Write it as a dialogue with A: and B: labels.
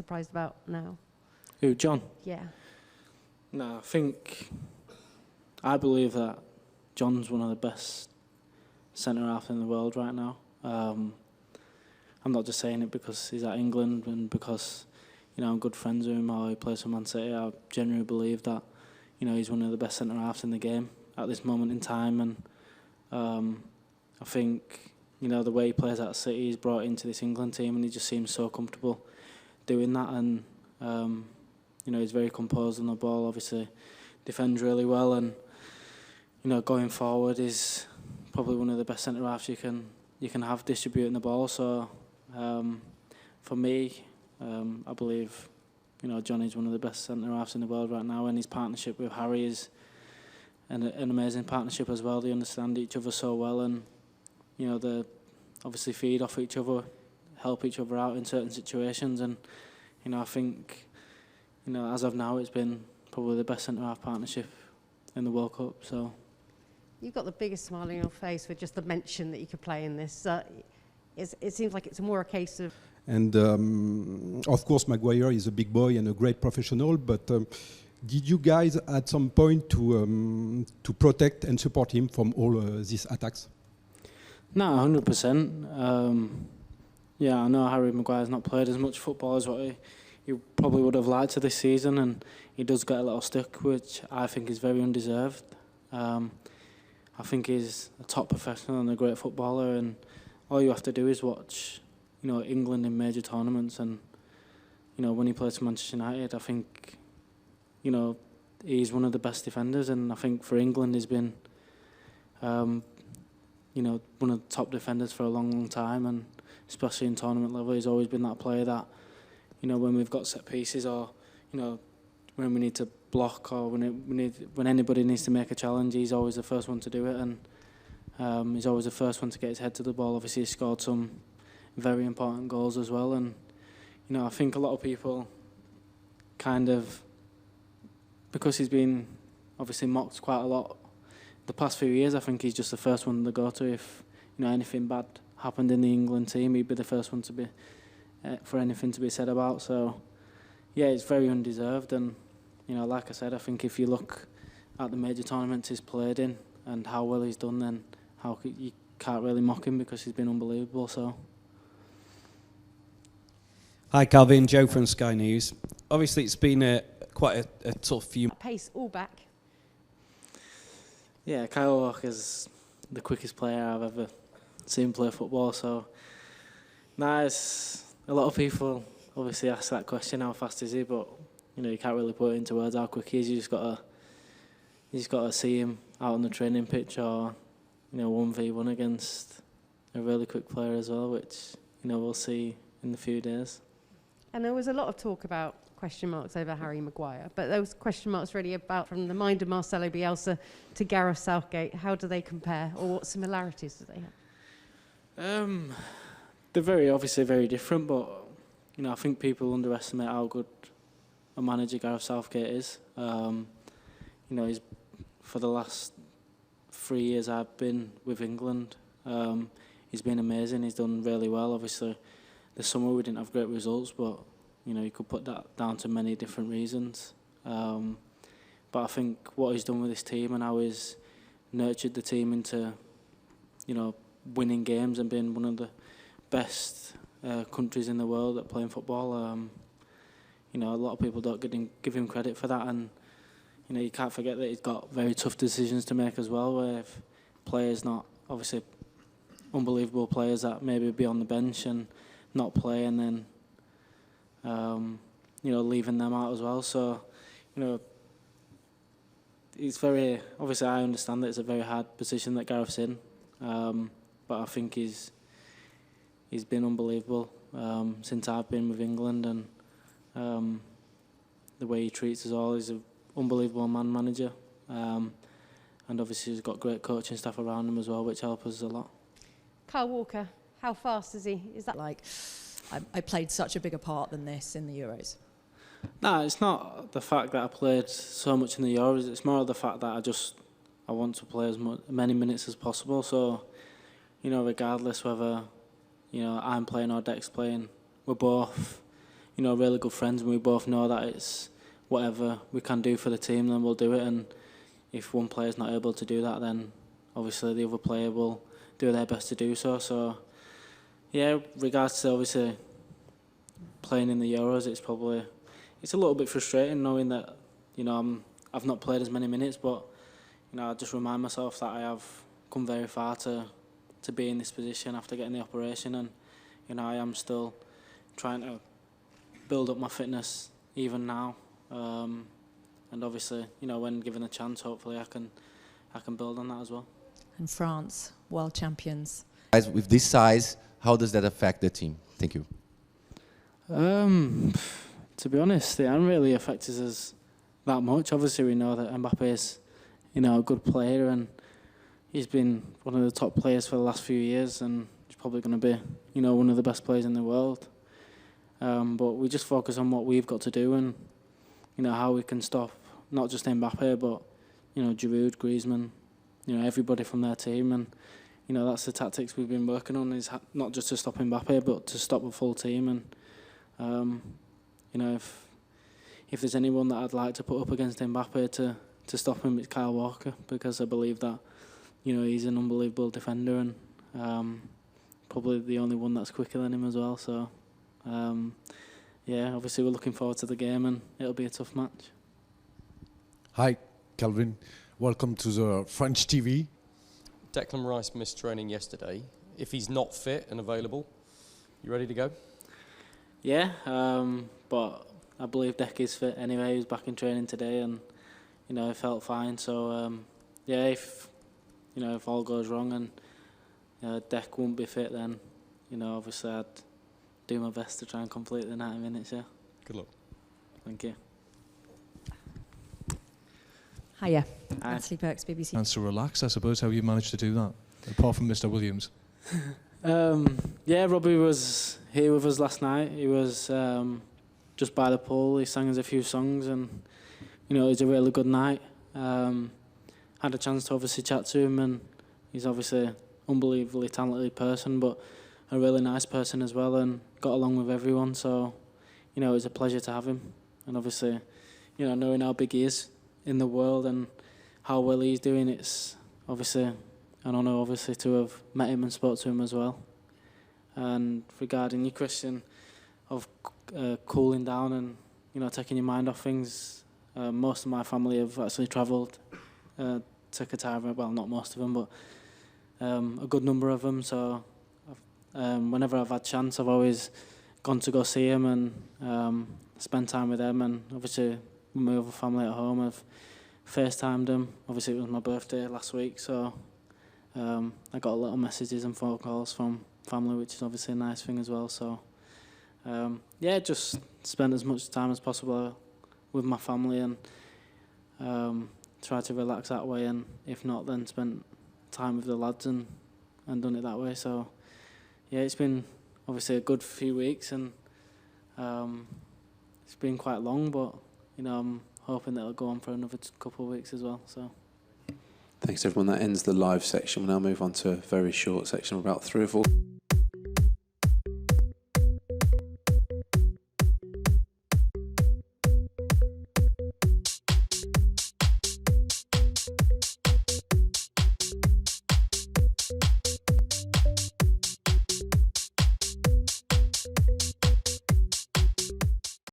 A: surprised about now?
B: Who, John?
A: Yeah.
B: No, I believe that John's one of the best centre-halves in the world right now. I'm not just saying it because he's at England and because, I'm good friends with him or he plays for Man City. I genuinely believe that, he's one of the best centre-halves in the game at this moment in time. And I think, the way he plays at City, he's brought into this England team and he just seems so comfortable doing that. And, he's very composed on the ball, obviously defends really well. And, going forward is probably one of the best centre-halves you can have distributing the ball. So, for me, I believe, John is one of the best centre-halves in the world right now, and his partnership with Harry is an amazing partnership as well. They understand each other so well, and, they obviously feed off each other, help each other out in certain situations, and, I think, as of now, it's been probably the best centre-half partnership in the World Cup, so...
A: You've got the biggest smile on your face with just the mention that you could play in this. It seems like it's more a case of...
C: And of course, Maguire is a big boy and a great professional, but did you guys at some point to protect and support him from all these attacks?
B: No, 100%. Yeah, I know Harry Maguire's not played as much football as what he probably would have liked to this season, and he does get a little stick, which I think is very undeserved. I think he's a top professional and a great footballer, and all you have to do is watch, England in major tournaments, and when he plays for Manchester United, I think, he's one of the best defenders, and I think for England he's been, one of the top defenders for a long, long time, and especially in tournament level, he's always been that player that, when we've got set pieces or, when we need to block or when anybody needs to make a challenge, he's always the first one to do it, and he's always the first one to get his head to the ball. Obviously, he's scored some very important goals as well, and I think a lot of people kind of, because he's been obviously mocked quite a lot the past few years, I think he's just the first one to go to. If anything bad happened in the England team, he'd be the first one to be for anything to be said about. So yeah, it's very undeserved, and like I said, I think if you look at the major tournaments he's played in and how well he's done, then you can't really mock him because he's been unbelievable. So.
D: Hi, Kalvin, Joe from Sky News. Obviously, it's been quite a tough few.
A: Pace all back.
B: Yeah, Kyle Walker's the quickest player I've ever seen play football. So, nice. A lot of people obviously ask that question: how fast is he? But you can't really put it into words how quick he is. You just gotta see him out on the training pitch, or 1v1 against a really quick player as well, which we'll see in the few days.
A: And there was a lot of talk about question marks over Harry Maguire, but those question marks really about from the mind of Marcelo Bielsa to Gareth Southgate. How do they compare, or what similarities do they have?
B: They're obviously very different, but I think people underestimate how good a manager Gareth Southgate is. He's for the last 3 years I've been with England. He's been amazing. He's done really well. Obviously, this summer we didn't have great results, but you could put that down to many different reasons. But I think what he's done with this team and how he's nurtured the team into, winning games and being one of the best countries in the world at playing football. A lot of people don't give him credit for that, and you can't forget that he's got very tough decisions to make as well, where if players not, obviously unbelievable players that maybe be on the bench and not play, and then leaving them out as well. So it's very, obviously I understand that it's a very hard position that Gareth's in, but I think he's been unbelievable since I've been with England, and the way he treats us all. He's an unbelievable manager, and obviously he's got great coaching staff around him as well, which helps us a lot.
A: Kyle Walker, how fast is he? Is that
E: like I played such a bigger part than this in the Euros?
B: No, it's not the fact that I played so much in the Euros. It's more the fact that I want to play as many minutes as possible. So, regardless whether I'm playing or Deck's playing, we're both really good friends, and we both know that it's whatever we can do for the team, then we'll do it. And if one player's not able to do that, then obviously the other player will do their best to do so. So, yeah, regards to obviously playing in the Euros, it's a little bit frustrating knowing that I've not played as many minutes, but I just remind myself that I have come very far to be in this position after getting the operation, and I am still trying to build up my fitness even now, and obviously when given a chance, hopefully I can build on that as well.
E: And France, world champions.
F: Guys, with this size, how does that affect the team? Thank you.
B: To be honest, it hasn't really affected us that much. Obviously, we know that Mbappe is, a good player, and he's been one of the top players for the last few years, and he's probably going to be, one of the best players in the world. But we just focus on what we've got to do, and how we can stop not just Mbappe, but Giroud, Griezmann, everybody from their team, and that's the tactics we've been working on, is not just to stop Mbappe, but to stop the full team. And if there's anyone that I'd like to put up against Mbappe to stop him, it's Kyle Walker, because I believe that he's an unbelievable defender, and probably the only one that's quicker than him as well. So obviously we're looking forward to the game, and it'll be a tough match.
G: Hi, Kalvin. Welcome to the French TV.
H: Declan Rice missed training yesterday. If he's not fit and available, you ready to go?
B: Yeah, but I believe Dec is fit anyway. He was back in training today, and he felt fine. So if all goes wrong and Dec won't be fit, then obviously I'd do my best to try and complete the 90 minutes. Yeah.
H: Good luck.
B: Thank you.
E: Hiya.
B: Hi.
E: Natalie Perks, BBC.
G: And so relax, I suppose. How you managed to do that, apart from Mr. Williams?
B: Robbie was here with us last night. He was just by the pool. He sang us a few songs, and it was a really good night. Had a chance to obviously chat to him, and he's obviously an unbelievably talented person, but a really nice person as well, and got along with everyone. So it was a pleasure to have him, and obviously knowing how big he is in the world and how well he's doing, it's obviously an honour to have met him and spoke to him as well. And regarding your question of cooling down and taking your mind off things, most of my family have actually travelled to Qatar. Well, not most of them, but a good number of them. So whenever I've had chance, I've always gone to go see them and spend time with them. And obviously with my other family at home, I've FaceTimed them. Obviously it was my birthday last week, so I got a lot of messages and phone calls from family, which is obviously a nice thing as well. So just spend as much time as possible with my family, and try to relax that way, and if not, then spend time with the lads and done it that way. So it's been obviously a good few weeks, and it's been quite long, but I'm hoping that it'll go on for another couple of weeks as well. So
I: thanks everyone. That ends the live section. We'll now move on to a very short section of about 3 or 4